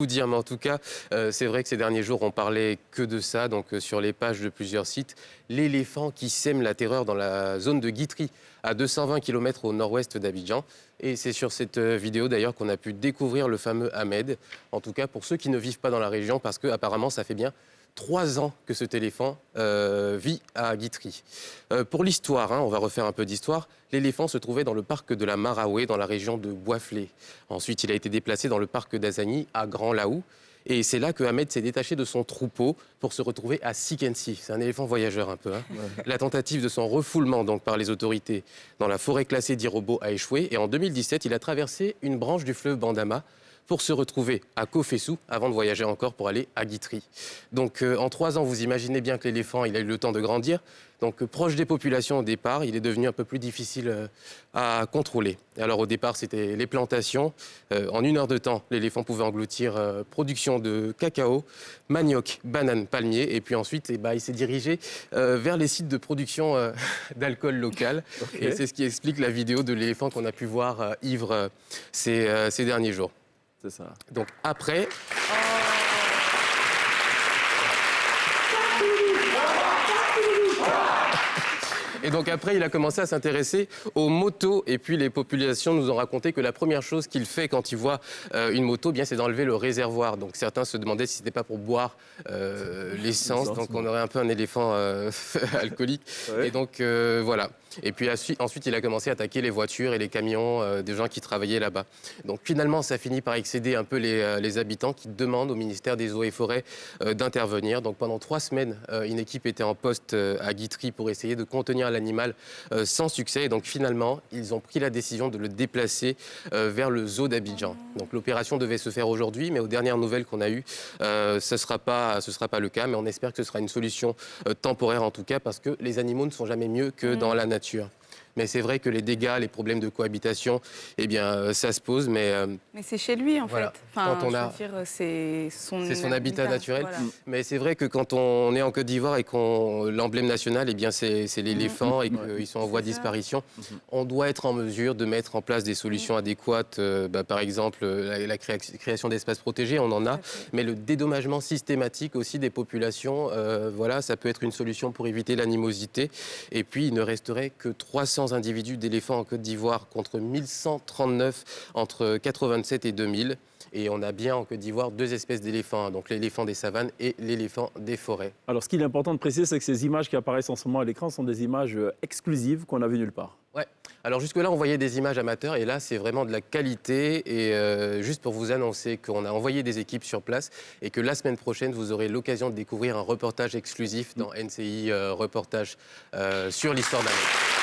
Vous dire, mais en tout cas, c'est vrai que ces derniers jours, on parlait que de ça, donc sur les pages de plusieurs sites, l'éléphant qui sème la terreur dans la zone de Guitry, à 220 km au nord-ouest d'Abidjan. Et c'est sur cette vidéo d'ailleurs qu'on a pu découvrir le fameux Ahmed, en tout cas pour ceux qui ne vivent pas dans la région, parce qu'apparemment ça fait bien 3 ans que cet éléphant vit à Guitry. Pour l'histoire, on va refaire un peu d'histoire, l'éléphant se trouvait dans le parc de la Maraoué, dans la région de Boisflé. Ensuite, il a été déplacé dans le parc d'Azani, à Grand Laou. Et c'est là que Ahmed s'est détaché de son troupeau pour se retrouver à Sikensi. C'est un éléphant voyageur un peu. Ouais. La tentative de son refoulement donc, par les autorités dans la forêt classée d'Irobo a échoué. Et en 2017, il a traversé une branche du fleuve Bandama pour se retrouver à Kofessou avant de voyager encore pour aller à Guitry. Donc en 3 ans, vous imaginez bien que l'éléphant il a eu le temps de grandir. Donc proche des populations au départ, il est devenu un peu plus difficile à contrôler. Alors au départ, c'était les plantations. En 1 heure de temps, l'éléphant pouvait engloutir production de cacao, manioc, banane, palmier. Et puis ensuite, il s'est dirigé vers les sites de production d'alcool local. Okay. Et c'est ce qui explique la vidéo de l'éléphant qu'on a pu voir ivre ces derniers jours. C'est ça. Donc après... Et donc après, il a commencé à s'intéresser aux motos. Et puis les populations nous ont raconté que la première chose qu'il fait quand il voit une moto, c'est d'enlever le réservoir. Donc certains se demandaient si ce n'était pas pour boire l'essence. Donc on aurait un peu un éléphant alcoolique. Ouais. Et donc voilà. Et puis ensuite, il a commencé à attaquer les voitures et les camions des gens qui travaillaient là-bas. Donc finalement, ça finit par excéder un peu les habitants qui demandent au ministère des Eaux et Forêts d'intervenir. Donc pendant 3 semaines, une équipe était en poste à Guitry pour essayer de contenir l'animal sans succès. Et donc finalement, ils ont pris la décision de le déplacer vers le zoo d'Abidjan. Donc l'opération devait se faire aujourd'hui, mais aux dernières nouvelles qu'on a eues, ce ne sera pas le cas. Mais on espère que ce sera une solution temporaire en tout cas, parce que les animaux ne sont jamais mieux que dans la nature. Mais c'est vrai que les dégâts, les problèmes de cohabitation, ça se pose. Mais c'est chez lui, en fait. Enfin, c'est son habitat naturel. Voilà. Mais c'est vrai que quand on est en Côte d'Ivoire et qu'on l'emblème national, c'est l'éléphant et qu'ils sont en voie de disparition, on doit être en mesure de mettre en place des solutions adéquates. Par exemple, la création d'espaces protégés, on en a. Mais le dédommagement systématique aussi des populations, ça peut être une solution pour éviter l'animosité. Et puis, il ne resterait que 300 individus d'éléphants en Côte d'Ivoire contre 1139 entre 87 et 2000. Et on a bien en Côte d'Ivoire 2 espèces d'éléphants, donc l'éléphant des savanes et l'éléphant des forêts. Alors ce qu'il est important de préciser, c'est que ces images qui apparaissent en ce moment à l'écran sont des images exclusives qu'on n'a vues nulle part. Ouais. Alors jusque-là, on voyait des images amateurs et là, c'est vraiment de la qualité. Et juste pour vous annoncer qu'on a envoyé des équipes sur place et que la semaine prochaine, vous aurez l'occasion de découvrir un reportage exclusif dans NCI Reportage sur l'histoire d'Ahmed.